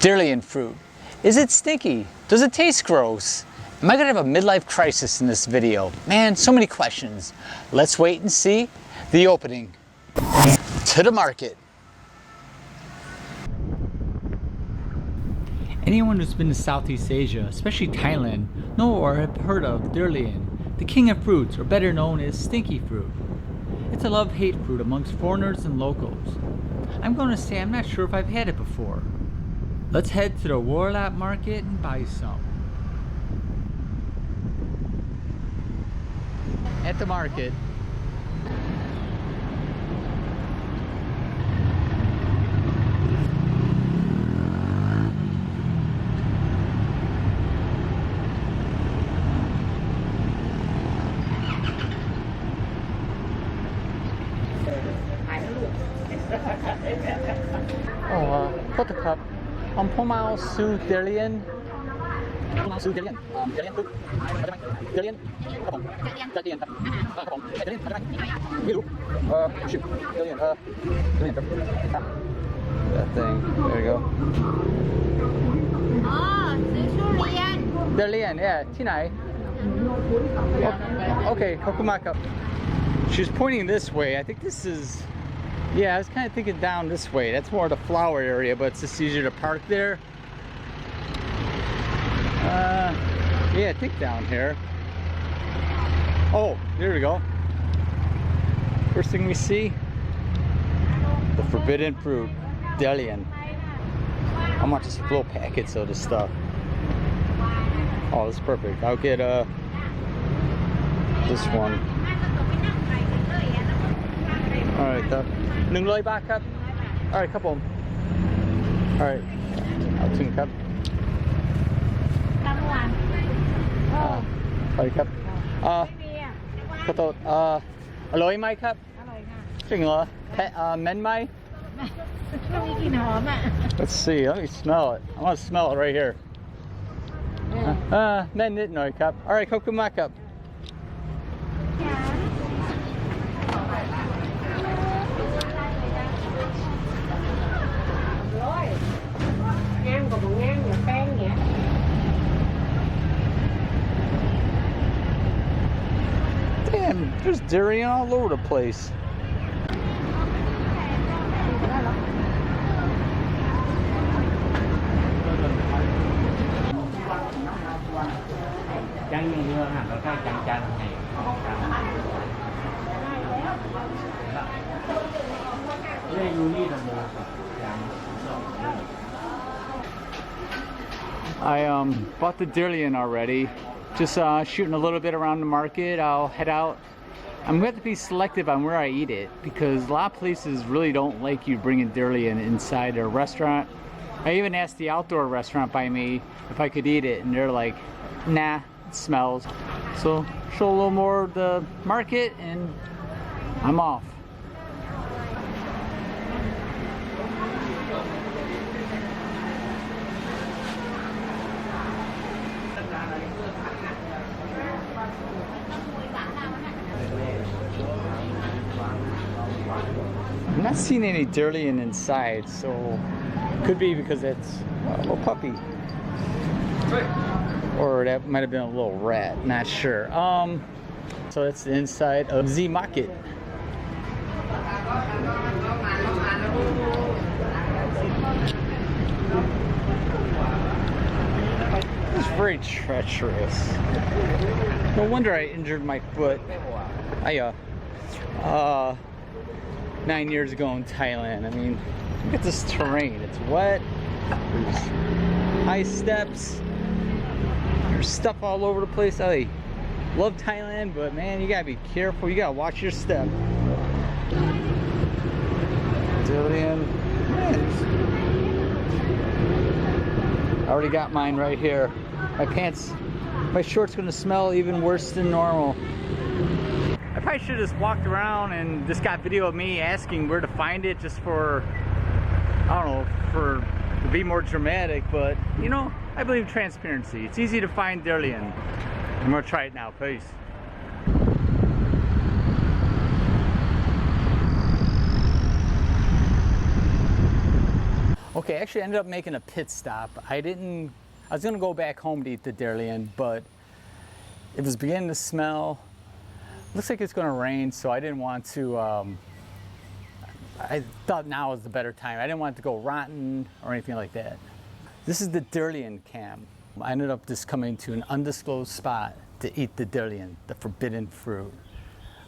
Durian fruit. Is it stinky? Does it taste gross? Am I gonna have a midlife crisis in this video? Man, so many questions. Let's wait and see the opening to the market. Anyone who's been to Southeast Asia, especially Thailand, know or have heard of durian, the king of fruits, or better known as stinky fruit. It's a love-hate fruit amongst foreigners and locals. I'm going to say I'm not sure if I've had it before. Let's head to the Warorot Market and buy some. At the market, put the cup. Pomao Su Durian. Pomao Su Durian. Durian fruit. Durian. Durian. Shoot. Durian. That thing. There you go. Durian. Yeah. Tinai. Okay. Kokumaka. She's pointing this way. I think this is. Yeah, I was kind of thinking down this way. That's more the flower area, but it's just easier to park there. Yeah, I think down here. Oh, there we go. First thing we see, the forbidden fruit, durian. I want just little packets of this stuff. Oh, that's perfect. I'll get this one. All right, the 100 baht ครับ All right ครับผม All right เอาถึงครับไปครับขอโทษอร่อยไหมครับอร่อยค่ะจริงเหรอเหม็นไหมต้องมีกลิ่นหอมอ่ะ Let's see, let me smell it. I want to smell it right here. เหม็นนิดหน่อยครับ All right ขอบคุณมากครับDamn, there's durian all over the place. I bought the durian already. Just shooting a little bit around the market. I'll head out. I'm going to have to be selective on where I eat it because a lot of places really don't like you bringing durian inside their restaurant. I even asked the outdoor restaurant by me if I could eat it, and they're like, nah, it smells. So show a little more of the market and I'm off. I'm not seeing any durian inside, so could be because it's a little puppy, or that might have been a little rat. Not sure. So that's the inside of the market. It's very treacherous. No wonder I injured my foot. 9 years ago in Thailand. I mean, look at this terrain. It's wet. There's high steps. There's stuff all over the place. I love Thailand, but man, you gotta be careful. You gotta watch your step. Durian. I already got mine right here. My short's gonna smell even worse than normal. I probably should have just walked around and just got video of me asking where to find it, just for, I don't know, to be more dramatic, but you know, I believe in transparency. It's easy to find durian. I'm gonna try it now, peace. Okay, actually I ended up making a pit stop. I was gonna go back home to eat the durian, but it was beginning to smell. Looks like it's gonna rain, so I didn't want to, I thought now was the better time. I didn't want it to go rotten or anything like that. This is the durian camp. I ended up just coming to an undisclosed spot to eat the durian, the forbidden fruit.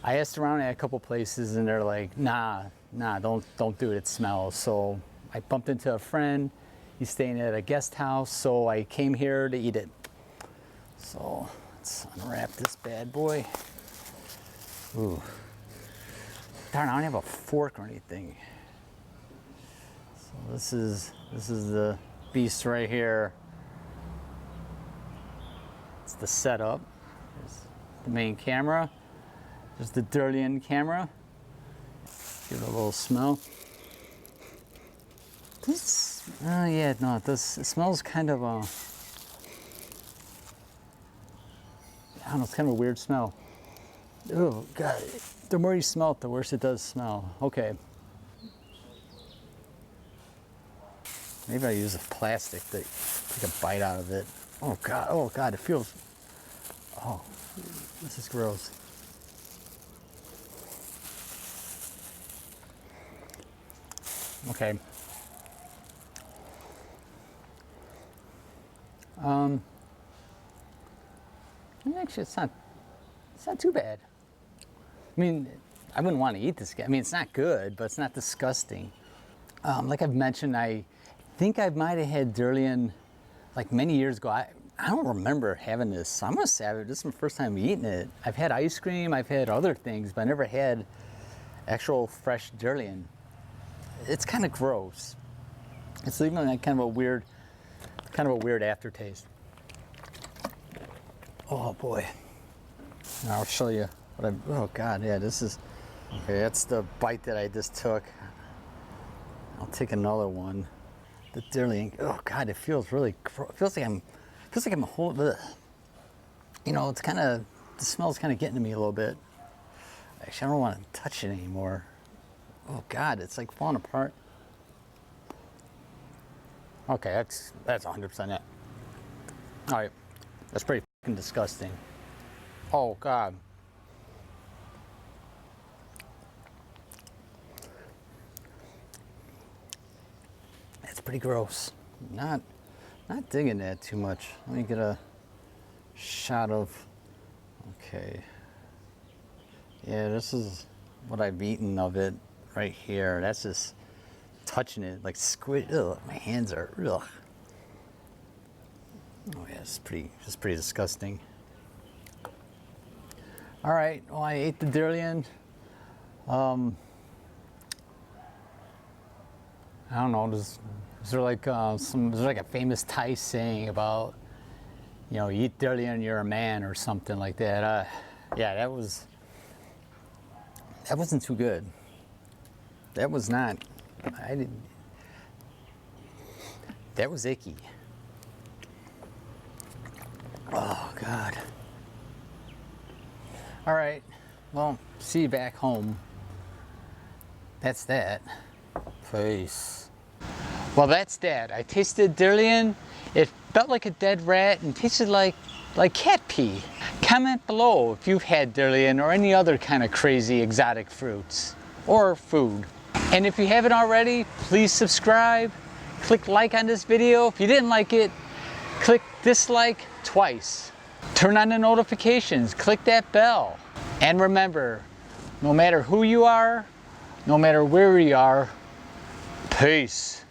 I asked around at a couple places and they're like, nah, don't do it, it smells. So I bumped into a friend, he's staying at a guest house, so I came here to eat it. So let's unwrap this bad boy. Ooh. Darn, I don't have a fork or anything. So this is the beast right here. It's the setup. There's the main camera. There's the durian camera. Give it a little smell. This, yeah, no, it does. It smells kind of, I don't know, it's kind of a weird smell. Oh, God. The more you smell it, the worse it does smell. Okay. Maybe I use a plastic to take a bite out of it. Oh God, it feels, oh, this is gross. Okay. Actually, it's not too bad. I mean, I wouldn't want to eat this. I mean, it's not good, but it's not disgusting. Like I've mentioned, I think I might have had durian like many years ago. I don't remember having this. So I must have it. This is my first time eating it. I've had ice cream, I've had other things, but I never had actual fresh durian. It's kind of gross. It's leaving like kind of a weird aftertaste. Oh boy. Now I'll show you what oh God, yeah, this is, okay, that's the bite that I just took. I'll take another one. The durian, oh God, it feels really, it feels like I'm a whole, you know, it's kind of, the smell's kind of getting to me a little bit. Actually, I don't want to touch it anymore. Oh God, it's like falling apart. Okay, that's 100% it. All right, that's pretty fucking disgusting. Oh God. That's pretty gross. Not digging that too much. Let me get a shot of, okay. Yeah, this is what I've eaten of it right here. That's just touching it, like squid. Ugh, my hands are, ugh. Oh yeah, it's pretty disgusting. All right, well, I ate the durian. I don't know, is there like is there like a famous Thai saying about, you know, eat durian, you're a man, or something like that? Yeah, that wasn't too good. That was not, that was icky. Oh God. All right, well, see you back home. That's that. Peace. Well, that's that. I tasted durian. It felt like a dead rat and tasted like cat pee. Comment below if you've had durian or any other kind of crazy exotic fruits or food. And if you haven't already, please subscribe. Click like on this video. If you didn't like it, click dislike twice. Turn on the notifications, click that bell. And remember, no matter who you are, no matter where you are, peace.